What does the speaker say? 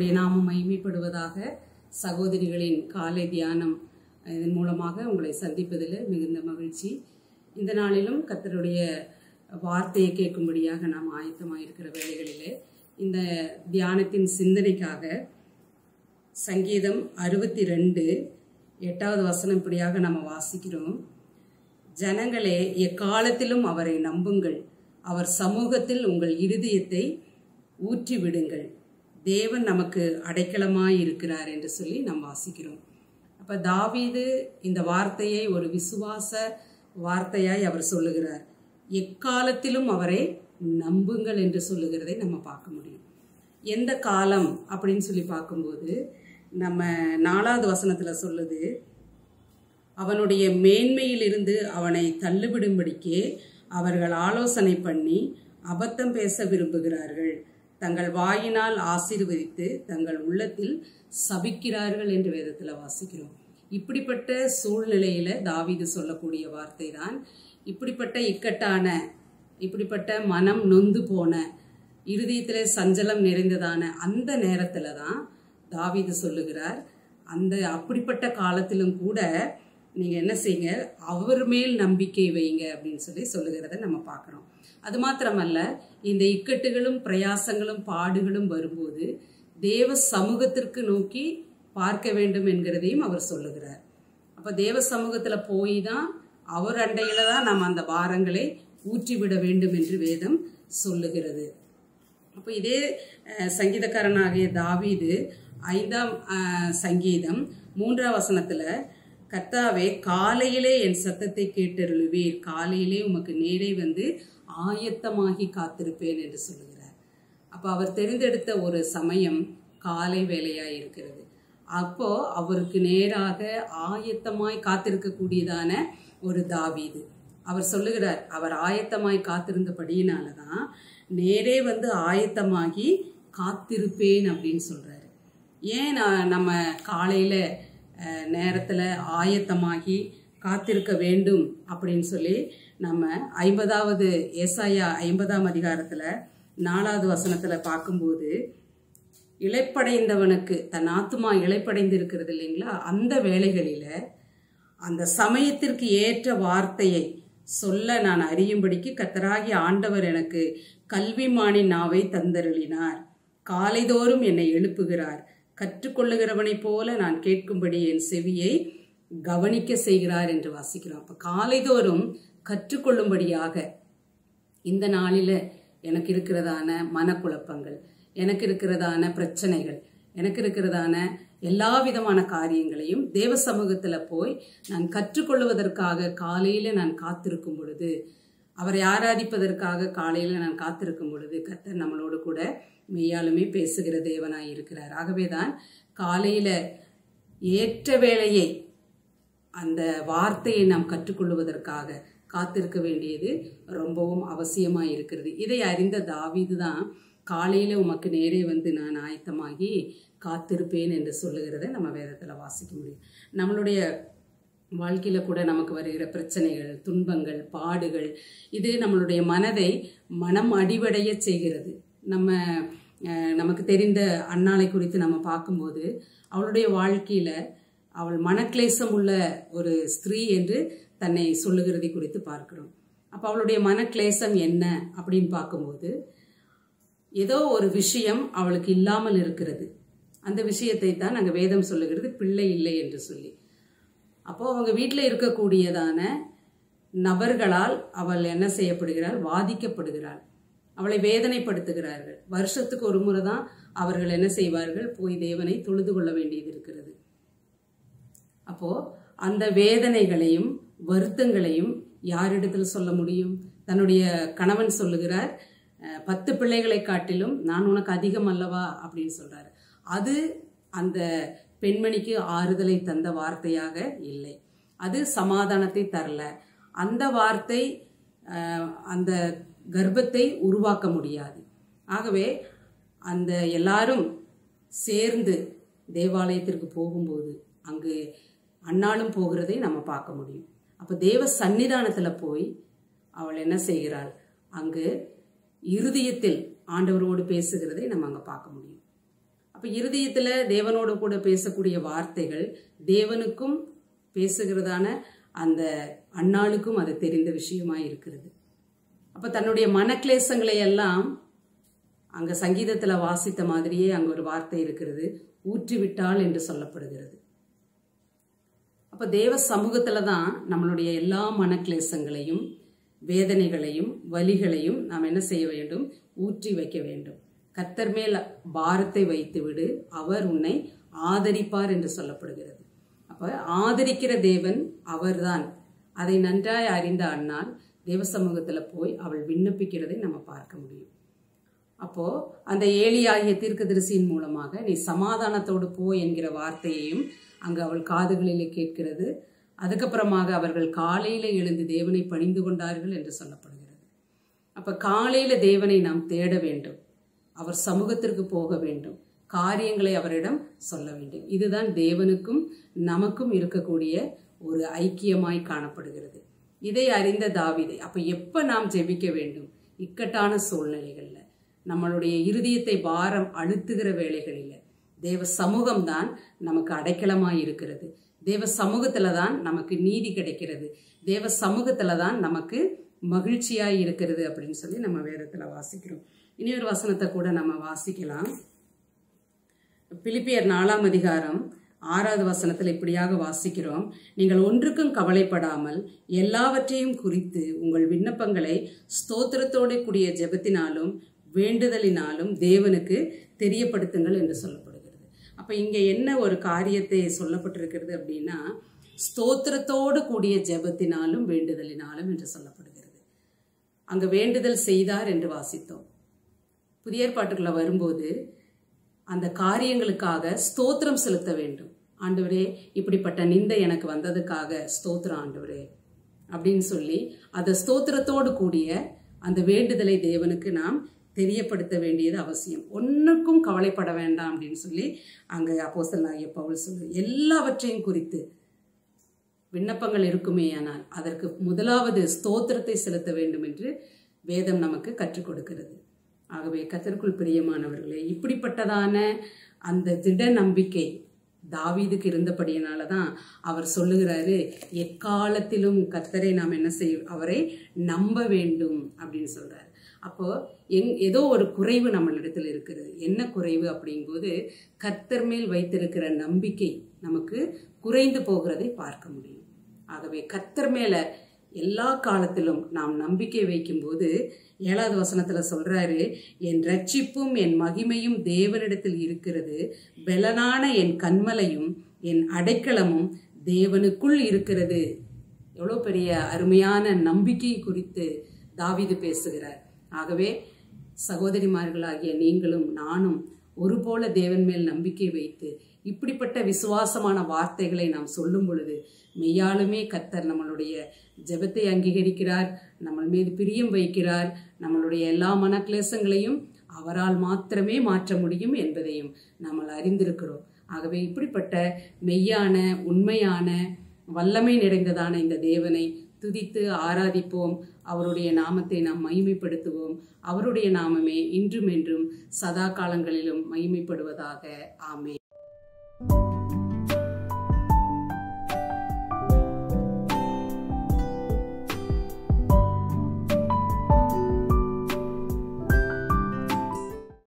கர்த்தருடைய நாமம் மகிமைப்படுவதாக. சகோதரிகளின் காலை தியானம் இதன் மூலமாக உங்களை சந்திப்பதில் மிகுந்த மகிழ்ச்சி. இந்த நாளிலும் கர்த்தருடைய வார்த்தையை கேட்கும்படியாக நாம் ஆயத்தமாயிருக்கிற வேளைகளிலே இந்த தியானத்தின் சிந்தனைக்காக சங்கீதம் 62 8வது வசனம் இப்படியாக நம்ம வாசிக்கிறோம். ஜனங்களே, எக்காலத்திலும் அவரை நம்புங்கள், அவர் சமூகத்தில் உங்கள் இருதயத்தை ஊற்றி விடுங்கள், தேவன் நமக்கு அடைக்கலமாய் இருக்கிறார் என்று சொல்லி நாம் வாசிக்கிறோம். அப்ப தாவீது இந்த வார்த்தையை ஒரு விசுவாச வார்த்தையாய் அவர் சொல்லுகிறார். எக்காலத்திலும் அவரை நம்புங்கள் என்று சொல்லுகிறதை நம்ம பார்க்க முடியும். எந்த காலம் அப்படின்னு சொல்லி பார்க்கும்போது நம்ம 4வது வசனத்துல சொல்லுது, அவனுடைய மேன்மையிலிருந்து அவனை தள்ளுவிடும்படிக்கே அவர்கள் ஆலோசனை பண்ணி அபத்தம் பேச விரும்புகிறார்கள், தங்கள் வாயினால் ஆசீர்வதித்து தங்கள் உள்ளத்தில் சபிக்கிறார்கள் என்று வேதத்துல வாசிக்கிறோம். இப்படிப்பட்ட சூழ்நிலையில தாவீது சொல்லக்கூடிய வார்த்தை தான். இப்படிப்பட்ட இக்கட்டான, இப்படிப்பட்ட மனம் நொந்து போன, இருதயத்திலே சஞ்சலம் நிறைந்ததான அந்த நேரத்துல தான் தாவீது சொல்லுகிறார், அப்படிப்பட்ட காலத்திலும் கூட நீங்க என்ன செய்யுங்க, அவர் மேல் நம்பிக்கை வைங்க அப்படின்னு சொல்லி சொல்லுகிறத நம்ம பார்க்கிறோம். அது மாத்திரமல்ல, இந்த இக்கட்டுகளும் பிரயாசங்களும் பாடுகளும் வரும்போது தேவ சமூகத்திற்கு நோக்கி பார்க்க வேண்டும் என்கிறதையும் அவர் சொல்லுகிறார். அப்ப தேவ சமூகத்துல போய் தான், அவர் அண்டையில தான் நாம் அந்த பாரங்களை ஊற்றிவிட வேண்டும் என்று வேதம் சொல்லுகிறது. அப்ப இதே சங்கீதக்காரனாகிய தாவீது 5ஆம் சங்கீதம் 3ஆம் வசனத்துல, கர்த்தாவே, காலையிலே என் சத்தத்தை கேட்டருளுவீர், காலையிலே உமக்கு நேரே வந்து ஆயத்தமாகி காத்திருப்பேன் என்று சொல்லுகிறார். அப்ப அவர் தெரிந்தெடுத்த ஒரு சமயம் காலை வேளையாய் இருக்கிறது. அப்போ அவருக்கு நேராக ஆயத்தமாய் காத்திருக்கக்கூடியதான ஒரு தாவீது. அவர் சொல்லுகிறார், அவர் ஆயத்தமாய் காத்திருந்தபடியினாலதான் நேரே வந்து ஆயத்தமாகி காத்திருப்பேன் அப்படின்னு சொல்றாரு. ஏன் நம்ம காலையில நேரத்துல ஆயத்தமாகி காத்திருக்க வேண்டும் அப்படின்னு சொல்லி நம்ம 50வது ஏசாயா 50ஆம் அதிகாரத்துல 4வது வசனத்துல பார்க்கும்போது, இளைப்படைந்தவனுக்கு தன் ஆத்துமா இளைப்படைந்து இருக்கிறது இல்லைங்களா, அந்த வேளைகளில அந்த சமயத்திற்கு ஏற்ற வார்த்தையை சொல்ல நான் அறியும்படிக்கு கர்த்தராகிய ஆண்டவர் எனக்கு கல்விமானின் நாவை தந்தருளினார், காலைதோறும் என்னை எழுப்புகிறார், கற்றுக்கொள்ளுகிறவனைப் போல நான் கேட்கும்படி என் செவியை கவனிக்க செய்கிறார் என்று வாசிக்கிறோம். அப்ப காலைதோறும் கற்றுக்கொள்ளும்படியாக இந்த நாளில எனக்கு இருக்கிறதான மனக்குழப்பங்கள், எனக்கு இருக்கிறதான பிரச்சனைகள், எனக்கு இருக்கிறதான எல்லா விதமான காரியங்களையும் தேவ சமூகத்துல போய் நான் கற்றுக்கொள்வதற்காக காலையில நான் காத்திருக்கும் பொழுது, அவரை ஆராதிப்பதற்காக காலையில நான் காத்திருக்கும் பொழுது கர்த்தர் நம்மளோடு கூட மெய்யாலுமே பேசுகிற தேவனாய் இருக்கிறார். ஆகவேதான் காலையில ஏற்ற வேளையை அந்த வார்த்தையை நாம் கற்றுக்கொள்வதற்காக காத்திருக்க வேண்டியது ரொம்பவும் அவசியமாய் இருக்கிறது. இதை அறிந்த தாவீது தான் காலையில உமக்கு நேரே வந்து நான் ஆயத்தமாகி காத்திருப்பேன் என்று சொல்லுகிறத நம்ம வேதத்துல வாசிக்க முடியும். நம்மளுடைய வாழ்க்கையில கூட நமக்கு வருகிற பிரச்சனைகள், துன்பங்கள், பாடுகள், இது நம்மளுடைய மனதை மனம் அடிவடைய செய்கிறது. நமக்கு தெரிந்த அன்னாளை குறித்து நம்ம பார்க்கும்போது, அவளுடைய வாழ்க்கையில அவள் மனக்லேசம் உள்ள ஒரு ஸ்திரீ என்று தன்னை சொல்லுகிறதை குறித்து பார்க்கிறோம். அப்ப அவளுடைய மனக்லேசம் என்ன அப்படின்னு பார்க்கும்போது, ஏதோ ஒரு விஷயம் அவளுக்கு இல்லாமல் இருக்கிறது. அந்த விஷயத்தை தான் அங்க வேதம் சொல்லுகிறது, பிள்ளை இல்லை என்று சொல்லி. அப்போ அவங்க வீட்டில் இருக்கக்கூடியதான நபர்களால் அவள் என்ன செய்யப்படுகிறாள், வாதிக்கப்படுகிறாள், அவளை வேதனைப்படுத்துகிறார்கள். வருஷத்துக்கு ஒரு முறை தான் அவர்கள் என்ன செய்வார்கள், போய் தேவனை தொழுது கொள்ள வேண்டியது இருக்கிறது. அப்போ அந்த வேதனைகளையும் வருத்தங்களையும் யாரிடத்தில் சொல்ல முடியும்? தன்னுடைய கணவன் சொல்லுகிறார், 10 பிள்ளைகளை காட்டிலும் நான் உனக்கு அதிகம் அல்லவா அப்படின்னு சொல்றாரு. அது அந்த பெண்மணிக்கு ஆறுதலை தந்த வார்த்தையாக இல்லை, அது சமாதானத்தை தரல. அந்த வார்த்தை அந்த கர்ப்பத்தை உருவாக்க முடியாது. ஆகவே அந்த எல்லாரும் சேர்ந்து தேவாலயத்திற்கு போகும்போது அங்கு அன்னாலும் போகிறதை நம்ம பார்க்க முடியும். அப்ப தேவ சன்னிதானத்துல போய் அவள் என்ன செய்கிறாள், அங்கு இருதயத்தில் ஆண்டவரோடு பேசுகிறதை நம்ம அங்க பார்க்க முடியும். அப்ப இருதயத்துல தேவனோடு கூட பேசக்கூடிய வார்த்தைகள் தேவனுக்கும் பேசுகிறதான அந்த அன்னாளுக்கும் அது தெரிந்த விஷயமா இருக்கிறது. அப்ப தன்னுடைய மனக்லேசங்களை எல்லாம் அங்க சங்கீதத்துல வாசித்த மாதிரியே அங்க ஒரு வார்த்தை இருக்கிறது, ஊற்றிவிட்டாள் என்று சொல்லப்படுகிறது. அப்ப தேவ சமூகத்துலதான் நம்மளுடைய எல்லா மனக்லேசங்களையும் வேதனைகளையும் வலிகளையும் நாம் என்ன செய்ய வேண்டும்? ஊற்றி வைக்க வேண்டும். கர்த்தர் மேல் பாரத்தை வைத்து விடு, அவர் உன்னை ஆதரிப்பார் என்று சொல்லப்படுகிறது. அப்ப ஆதரிக்கிற தேவன் அவர்தான். அதை நன்றாய் அறிந்த அன்னாள் தேவ சமூகத்துல போய் அவள் விண்ணப்பிக்கிறதை நம்ம பார்க்க முடியும். அப்போ அந்த ஏலியாகிய தீர்க்கதரிசியின் மூலமாக நீ சமாதானத்தோடு போ என்கிற வார்த்தையையும் அங்கு அவள் காதுகளிலே கேட்கிறது. அதுக்கப்புறமாக அவர்கள் காலையில எழுந்து தேவனை பணிந்து கொண்டார்கள் என்று சொல்லப்படுகிறது. அப்ப காலையில தேவனை நாம் தேட வேண்டும், அவர் சமூகத்திற்கு போக வேண்டும், காரியங்களை அவரிடம் சொல்ல வேண்டும். இதுதான் தேவனுக்கும் நமக்கும் இருக்கக்கூடிய ஒரு ஐக்கியமாய் காணப்படுகிறது. இதை அறிந்த தாவீது அப்ப எப்ப நாம் ஜெபிக்க வேண்டும்? இக்கட்டான சூழ்நிலைகள்ல, நம்மளுடைய இருதயத்தை பாரம் அழுத்துகிற வேளைகளில தேவ சமூகம் தான் நமக்கு அடைக்கலமாய் இருக்கிறது. தேவ சமூகத்துலதான் நமக்கு நீதி கிடைக்கிறது. தேவ சமூகத்துலதான் நமக்கு மகிழ்ச்சியாய் இருக்கிறது அப்படின்னு சொல்லி நம்ம வேதத்துல வாசிக்கிறோம். இனி ஒரு வசனத்தை கூட நம்ம வாசிக்கலாம். பிலிப்பியர் 4ஆம் அதிகாரம் 6வது வசனத்தில் இப்படியாக வாசிக்கிறோம். நீங்கள் ஒன்றுக்கும் கவலைப்படாமல் எல்லாவற்றையும் குறித்து உங்கள் விண்ணப்பங்களை ஸ்தோத்திரத்தோடு கூடிய ஜெபத்தினாலும் வேண்டுதலினாலும் தேவனுக்கு தெரியப்படுத்துங்கள் என்று சொல்லப்படுகிறது. அப்ப இங்க என்ன ஒரு காரியத்தை சொல்லப்பட்டிருக்கிறது அப்படின்னா, ஸ்தோத்திரத்தோடு கூடிய ஜெபத்தினாலும் வேண்டுதலினாலும் என்று சொல்லப்படுகிறது. அங்க வேண்டுதல் செய்தார் என்று வாசித்தோம். புதிய ஏற்பாட்டுக்குள்ள வரும்போது அந்த காரியங்களுக்காக ஸ்தோத்திரம் செலுத்த வேண்டும். ஆண்டவரே, இப்படிப்பட்ட நிந்தை எனக்கு வந்ததுக்காக ஸ்தோத்திரம் ஆண்டவரே அப்படின்னு சொல்லி அந்த ஸ்தோத்திரத்தோடு கூடிய அந்த வேண்டுதலை தேவனுக்கு நாம் தெரியப்படுத்த வேண்டியது அவசியம். ஒன்றுக்கும் கவலைப்பட வேண்டாம் அப்படின்னு சொல்லி அங்க அப்போஸ்தலனாகிய பவுல் சொல்லு. எல்லாவற்றையும் குறித்து விண்ணப்பங்கள் இருக்குமே, ஆனால் அதற்கு முதலாவது ஸ்தோத்திரத்தை செலுத்த வேண்டும் என்று வேதம் நமக்கு கற்றுக் கொடுக்கிறது. ஆகவே கர்த்தருக்குள் பிரியமானவர்களே, இப்படிப்பட்டதான அந்த திட நம்பிக்கை தாவீதுக்கு இருந்தபடியினாலதான் அவர் சொல்லுகிறாரு, எக்காலத்திலும் கர்த்தரை நாம் என்ன செய்ய, அவரை நம்ப வேண்டும் அப்படின்னு சொல்றாரு. அப்போ ஏதோ ஒரு குறைவு நம்மளிடத்தில் இருக்கிறது. என்ன குறைவு அப்படிங்கும்போது, கர்த்தர் மேல் வைத்திருக்கிற நம்பிக்கை நமக்கு குறைந்து போகிறதை பார்க்க முடியும். ஆகவே கர்த்தர் மேல எல்லா காலத்திலும் நாம் நம்பிக்கை வைக்கும் போது 7வது வசனத்துல சொல்றாரு, என் ரட்சிப்பும் என் மகிமையும் தேவனிடத்தில் இருக்கிறது, பெலனான என் கன்மலையும் என் அடைக்கலமும் தேவனுக்குள் இருக்கிறது. எவ்வளவு பெரிய அருமையான நம்பிக்கை குறித்து தாவீது பேசுகிறார். ஆகவே சகோதரிமார்களாகிய நீங்களும் நானும் ஒருபோல தேவன் மேல் நம்பிக்கை வைத்து இப்படிப்பட்ட விசுவாசமான வார்த்தைகளை நாம் சொல்லும் பொழுது மெய்யாலுமே கர்த்தர் நம்மளுடைய ஜெபத்தை அங்கீகரிக்கிறார், நம்ம மீது பிரியம் வைக்கிறார், நம்மளுடைய எல்லா மனக்லேசங்களையும் அவரால் மாத்திரமே மாற்ற முடியும் என்பதையும் நாம் அறிந்திருக்கிறோம். ஆகவே இப்படிப்பட்ட மெய்யான உண்மையான வல்லமை நிறைந்ததான இந்த தேவனை துதித்து ஆராதிப்போம். அவருடைய நாமத்தை நாம் மகிமைப்படுத்துவோம். அவருடைய நாமமே இன்றும் என்றும் சதா காலங்களிலும் மகிமைப்படுவதாக. ஆமென்.